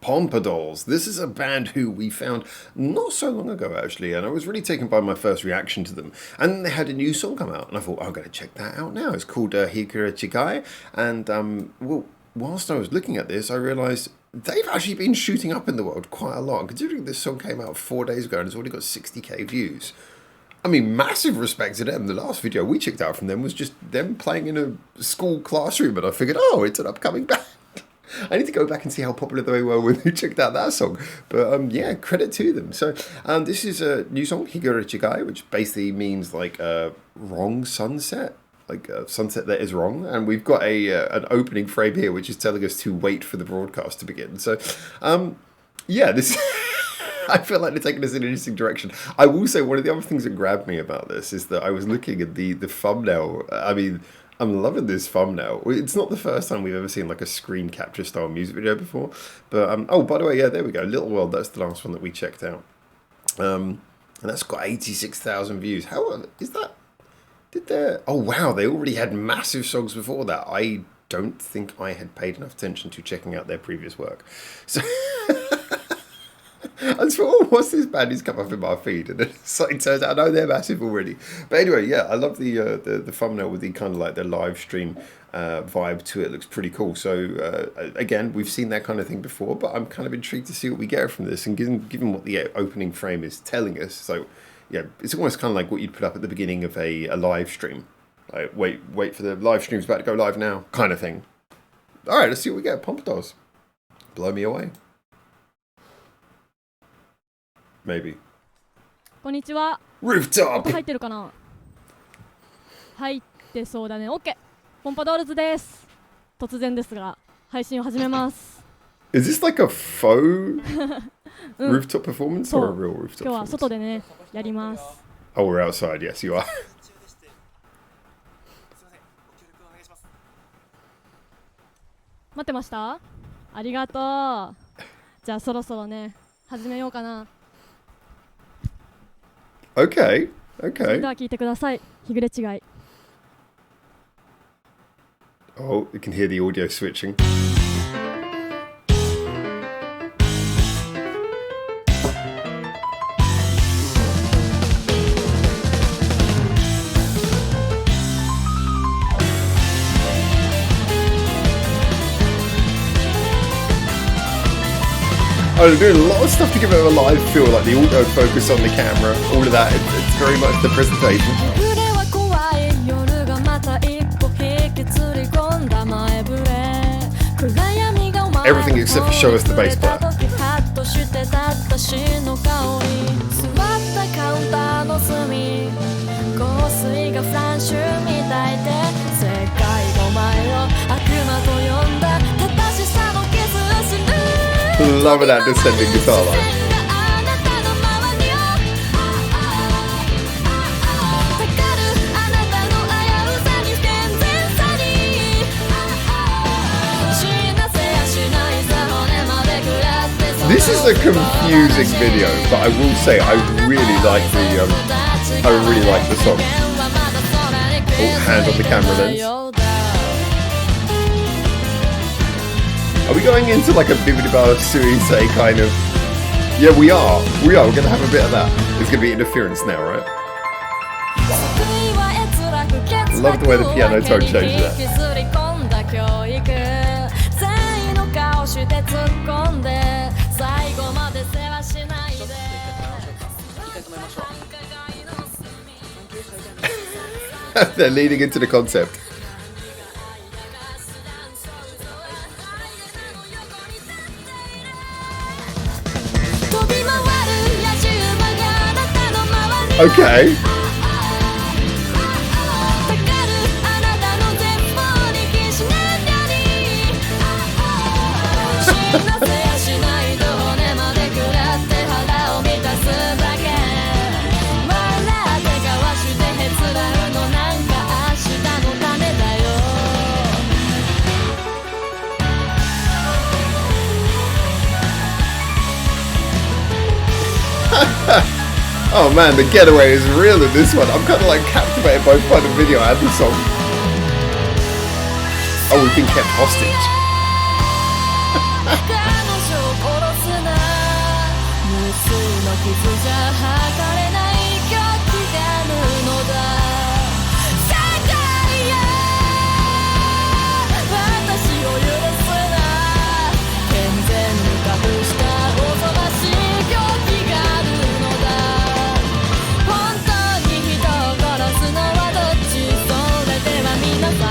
Pompadours. This is a band who we found not so long ago, actually, and I was really taken by my first reaction to them. And they had a new song come out, and I thought, I'm going to check that out now. It's called Hikura Chigai, and well, whilst I was looking at this, I realised they've actually been shooting up in the world quite a lot. And considering this song came out 4 days ago and it's already got 60k views, I mean, massive respect to them. The last video we checked out from them was just them playing in a school classroom, and I figured, oh, it's an upcoming band. I need to go back and see how popular they were when we checked out that song. But yeah, credit to them. So this is a new song, Hikura Chigai, which basically means like wrong sunset. Like a sunset that is wrong. And we've got an opening frame here which is telling us to wait for the broadcast to begin. So yeah, this... I feel like they're taking us in an interesting direction. I will say one of the other things that grabbed me about this is that I was looking at the thumbnail. I mean, I'm loving this thumbnail. It's not the first time we've ever seen like a screen capture style music video before. But, oh, by the way, yeah, there we go. Little World, that's the last one that we checked out. And that's got 86,000 views. How is that? Oh, wow, they already had massive songs before that. I don't think I had paid enough attention to checking out their previous work. So... I just thought, oh, what's this band who's come up in my feed? And then it turns out, no, they're massive already. But anyway, yeah, I love the thumbnail with the kind of like the live stream vibe to it. It looks pretty cool. So again, we've seen that kind of thing before, but I'm kind of intrigued to see what we get from this. And given what the opening frame is telling us, so yeah, it's almost kind of like what you'd put up at the beginning of a live stream. Like, wait for the live stream's about to go live now, kind of thing. All right, let's see what we get. Pompadours. Blow me away. Maybe. こんにちは。 Rooftop! 音入ってるかな？入ってそうだね。OK。ポンパドールズです。突然ですが、配信を始めます。Is this like a faux rooftop performance or a real rooftop performance? 今日は外でね、やります。Oh, we're outside. Yes, you are. 待ってました？ありがとう。じゃあそろそろね、始めようかな。Okay, それでは聞いてください。日暮れ違い。Oh, you can hear the audio switching. Oh, they're doing a lot of stuff to give it a live feel, like the auto focus on the camera, all of that. It's very much the presentation. Everything except for show us the bass player. Love that descending guitar line. This is a confusing video, but I will say I really like the song. Oh, hand on the camera lens. Are we going into like a Bibidaba Suisei kind of... Yeah, we are. We're going to have a bit of that. There's going to be interference now, right? Love the way the piano tone changed that. They're leading into the concept. Okay. Oh man, the getaway is real in this one. I'm kind of like captivated both by the video and the song. Oh, we've been kept hostage. 傷じゃ測れない狂気があるのだ世界よ私を許すな健全に隠したおぞましい狂気があるのだ本当に人を殺すのはどっちそれでは皆様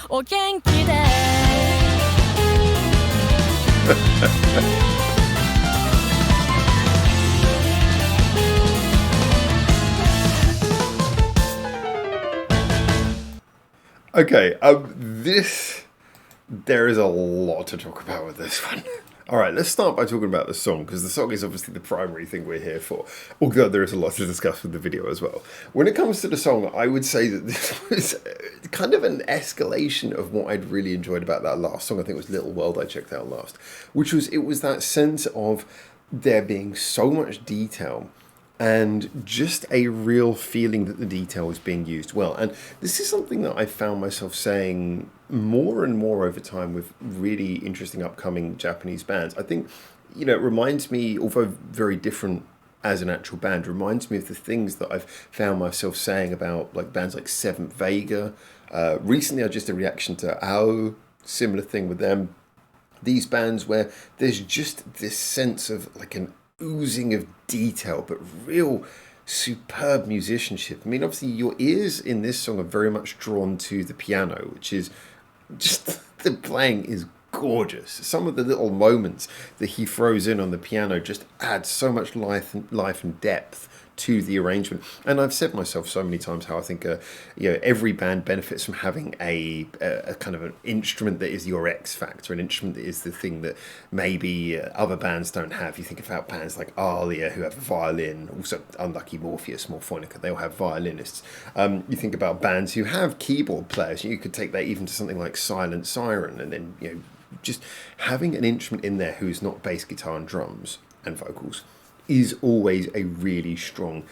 お元気でOkay, there is a lot to talk about with this one. All right, let's start by talking about the song, because the song is obviously the primary thing we're here for, although there is a lot to discuss with the video as well. When it comes to the song, I would say that this was kind of an escalation of what I'd really enjoyed about that last song. I think it was Little World I checked out last, which was, it was that sense of there being so much detail and just a real feeling that the detail is being used well. And this is something that I found myself saying more and more over time with really interesting upcoming Japanese bands. I think, you know, it reminds me, although very different as an actual band, reminds me of the things that I've found myself saying about like bands like Seventh Vega. Recently I just did a reaction to Ao, similar thing with them. These bands where there's just this sense of like an oozing of detail, but real superb musicianship. I mean, obviously your ears in this song are very much drawn to the piano, which is just, the playing is gorgeous. Some of the little moments that he throws in on the piano just add so much life and depth to the arrangement. And I've said myself so many times how I think you know, every band benefits from having a kind of an instrument that is your X factor, an instrument that is the thing that maybe other bands don't have. You think about bands like Alia who have a violin, also Unlucky Morpheus, Morphonica, they all have violinists. You think about bands who have keyboard players. You could take that even to something like Silent Siren, and then, you know, just having an instrument in there who's not bass guitar and drums and vocals is always a really strong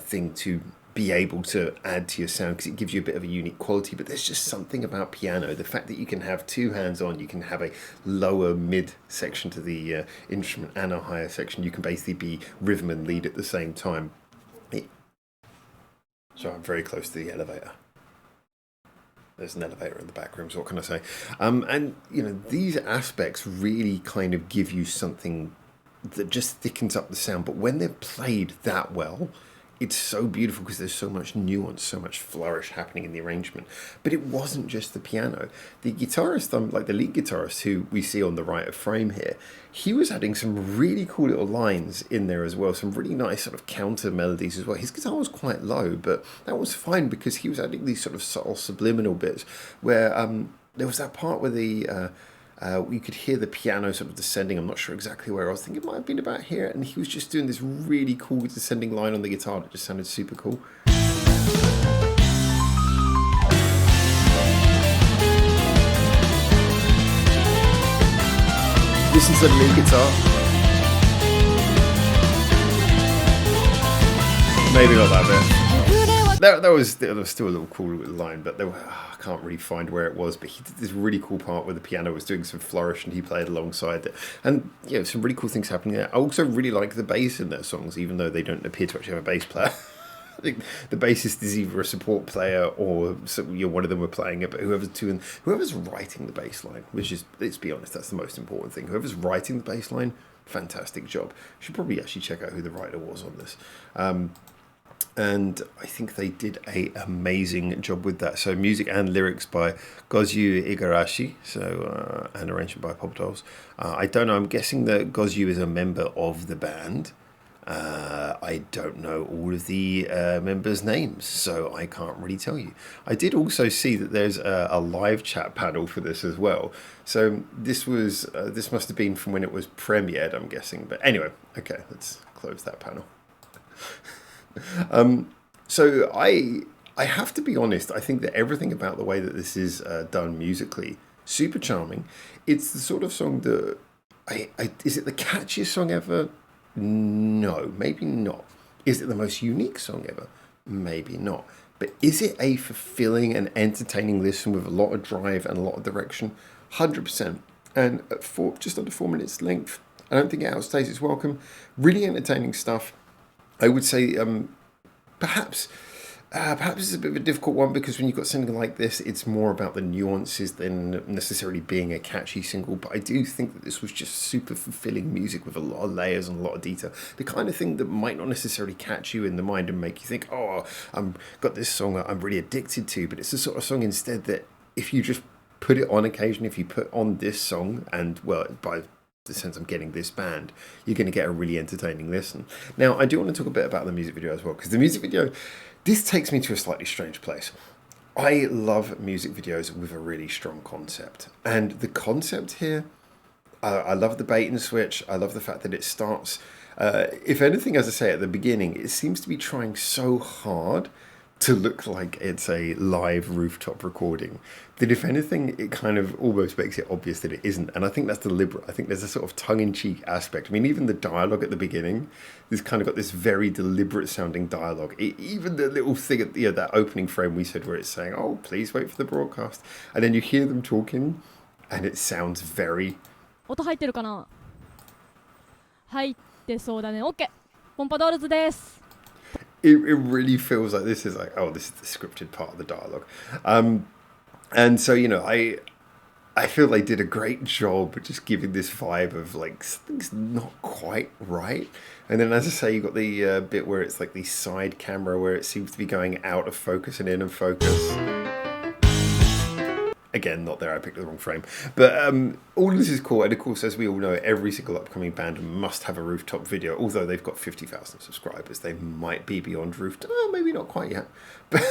thing to be able to add to your sound, because it gives you a bit of a unique quality. But there's just something about piano, the fact that you can have two hands on, you can have a lower mid section to the instrument and a higher section, you can basically be rhythm and lead at the same time. So I'm very close to the elevator. There's an elevator in the back room, so what can I say? And, you know, these aspects really kind of give you something that just thickens up the sound. But when they're played that well, it's so beautiful because there's so much nuance, so much flourish happening in the arrangement. But it wasn't just the piano. The guitarist, like the lead guitarist who we see on the right of frame here, he was adding some really cool little lines in there as well, some really nice sort of counter melodies as well. His guitar was quite low, but that was fine because he was adding these sort of subtle subliminal bits where there was that part where you could hear the piano sort of descending. I'm not sure exactly where. I was thinking it might have been about here, and he was just doing this really cool descending line on the guitar that just sounded super cool. Listen to the lead guitar. Maybe not that bit. There was still a little cool little line, but I can't really find where it was. But he did this really cool part where the piano was doing some flourish and he played alongside it. And, you know, some really cool things happening there. I also really like the bass in their songs, even though they don't appear to actually have a bass player. I think the bassist is either a support player or one of them were playing it, but whoever's writing the bass line, which is, let's be honest, that's the most important thing. Whoever's writing the bass line, fantastic job. Should probably actually check out who the writer was on this. And I think they did an amazing job with that. So music and lyrics by Gozyu Igarashi, and arrangement by Pop Dolls. I don't know, I'm guessing that Gozyu is a member of the band. I don't know all of the members' names, so I can't really tell you. I did also see that there's a live chat panel for this as well. So this must have been from when it was premiered, I'm guessing. But anyway, okay, let's close that panel. So I have to be honest, I think that everything about the way that this is done musically, super charming. It's the sort of song that is it the catchiest song ever? No, maybe not. Is it the most unique song ever? Maybe not. But is it a fulfilling and entertaining listen with a lot of drive and a lot of direction? 100%. And at just under 4 minutes length, I don't think it outstays its welcome. Really entertaining stuff. I would say perhaps it's a bit of a difficult one because when you've got something like this, it's more about the nuances than necessarily being a catchy single. But I do think that this was just super fulfilling music with a lot of layers and a lot of detail. The kind of thing that might not necessarily catch you in the mind and make you think, oh, I've got this song I'm really addicted to. But it's the sort of song instead that if you just put it on occasion, if you put on this song and, well, by the sense I'm getting this band, you're going to get a really entertaining listen. Now, I do want to talk a bit about the music video as well, because the music video, this takes me to a slightly strange place. I love music videos with a really strong concept. And the concept here, I love the bait and switch. I love the fact that it starts, if anything, as I say at the beginning, it seems to be trying so hard to look like it's a live rooftop recording that if anything, it kind of almost makes it obvious that it isn't. And I think that's deliberate. I think there's a sort of tongue-in-cheek aspect. I mean, even the dialogue at the beginning, there's kind of got this very deliberate sounding dialogue. Even the little thing at that opening frame we said where it's saying, oh, please wait for the broadcast. And then you hear them talking and it sounds very... 音入ってるかな？入ってそうだね。OK。ポンパドールズです。It really feels like this is like, oh, this is the scripted part of the dialogue. And so, I feel they did a great job at just giving this vibe of like something's not quite right. And then, as I say, you got the bit where it's like the side camera where it seems to be going out of focus and in of focus. Again, not there, I picked the wrong frame. But all of this is cool. And of course, as we all know, every single upcoming band must have a rooftop video. Although they've got 50,000 subscribers, they might be beyond rooftop. Oh, maybe not quite yet. But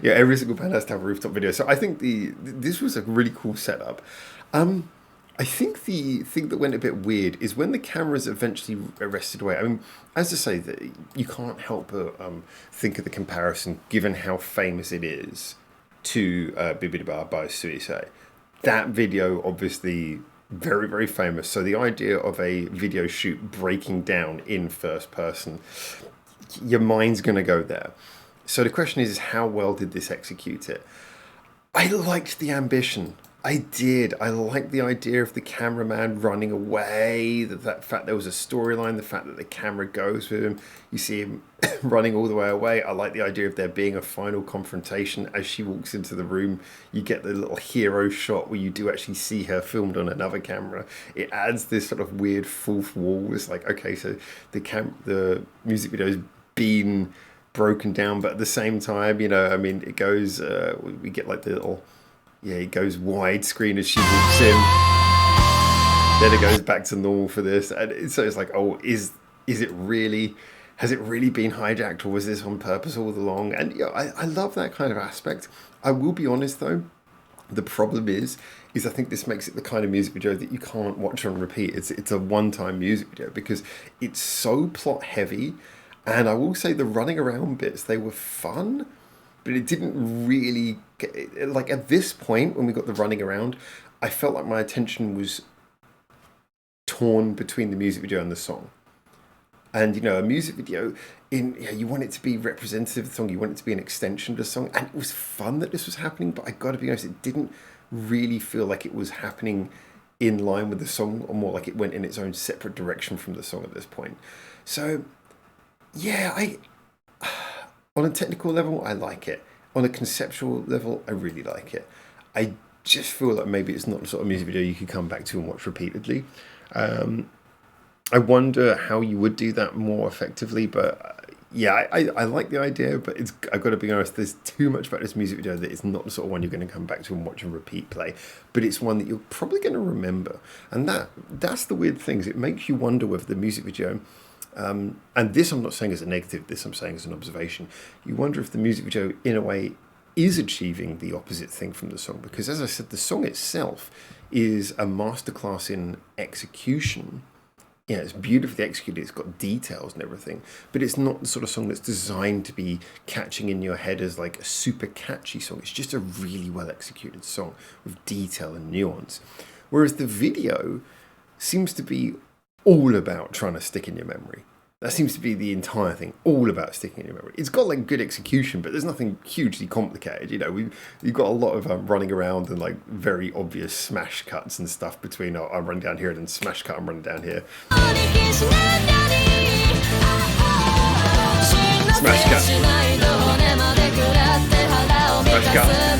yeah, every single band has to have a rooftop video. So I think this was a really cool setup. I think the thing that went a bit weird is when the cameras eventually arrested away. I mean, as I say, that you can't help but think of the comparison, given how famous it is, to Bibidi by Suicide. That video, obviously, very, very famous. So the idea of a video shoot breaking down in first person, your mind's going to go there. So the question is how well did this execute it? I liked the ambition. I did. I liked the idea of the cameraman running away, that fact there was a storyline, the fact that the camera goes with him. You see him running all the way away. I like the idea of there being a final confrontation as she walks into the room. You get the little hero shot where you do actually see her filmed on another camera. It adds this sort of weird fourth wall. It's like, okay, so the music video has been broken down, but at the same time, it goes, we get like the little... Yeah, it goes widescreen as she walks in. Then it goes back to normal for this. And so it's like, oh, is it really... Has it really been hijacked, or was this on purpose all along? And I love that kind of aspect. I will be honest, though. The problem is I think this makes it the kind of music video that you can't watch on repeat. It's a one-time music video because it's so plot-heavy. And I will say the running around bits, they were fun, but it didn't really... Like, at this point, when we got the running around, I felt like my attention was torn between the music video and the song. And, a music video, you want it to be representative of the song, you want it to be an extension of the song, and it was fun that this was happening, but I gotta be honest, it didn't really feel like it was happening in line with the song, or more like it went in its own separate direction from the song at this point. So, yeah, on a technical level, I like it. On a conceptual level, I really like it. I just feel like maybe it's not the sort of music video you could come back to and watch repeatedly. I wonder how you would do that more effectively, but I like the idea, but I've got to be honest, there's too much about this music video that it's not the sort of one you're going to come back to and watch and repeat play, but it's one that you're probably going to remember. And that's the weird thing, is it makes you wonder whether the music video... and this I'm not saying as a negative, this I'm saying as an observation. You wonder if the music video, in a way, is achieving the opposite thing from the song. Because as I said, the song itself is a masterclass in execution. Yeah, it's beautifully executed, it's got details and everything. But it's not the sort of song that's designed to be catching in your head as like a super catchy song. It's just a really well executed song with detail and nuance. Whereas the video seems to be all about trying to stick in your memory. That seems to be the entire thing, all about sticking in your memory. It's got like good execution, but there's nothing hugely complicated. You know, we've got a lot of running around and like very obvious smash cuts and stuff between I run down here and then smash cut, I'm running down here. Smash cut. Smash cut.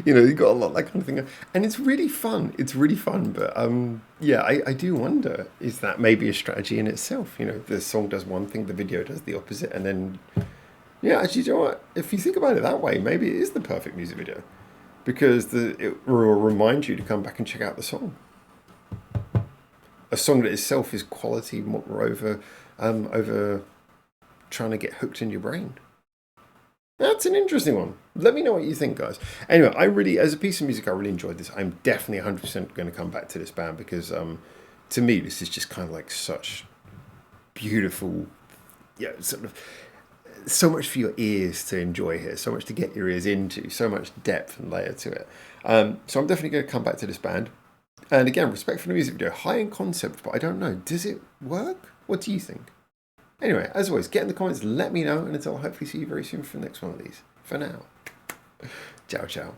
You know, you've got a lot of that kind of thing. And it's really fun. It's really fun. But yeah, I do wonder, is that maybe a strategy in itself? You know, the song does one thing, the video does the opposite. And then, yeah, actually, you know what? If you think about it that way, maybe it is the perfect music video. Because it will remind you to come back and check out the song. A song that itself is quality, moreover, over trying to get hooked in your brain. That's an interesting one. Let me know what you think, guys. Anyway, as a piece of music, I really enjoyed this. I'm definitely 100% going to come back to this band because, to me, this is just kind of like such beautiful, yeah, sort of, so much for your ears to enjoy here, so much to get your ears into, so much depth and layer to it. So I'm definitely going to come back to this band. And again, respect for the music video, high in concept, but I don't know, does it work? What do you think? Anyway, as always, get in the comments, let me know, and until I hopefully see you very soon for the next one of these. For now, ciao, ciao.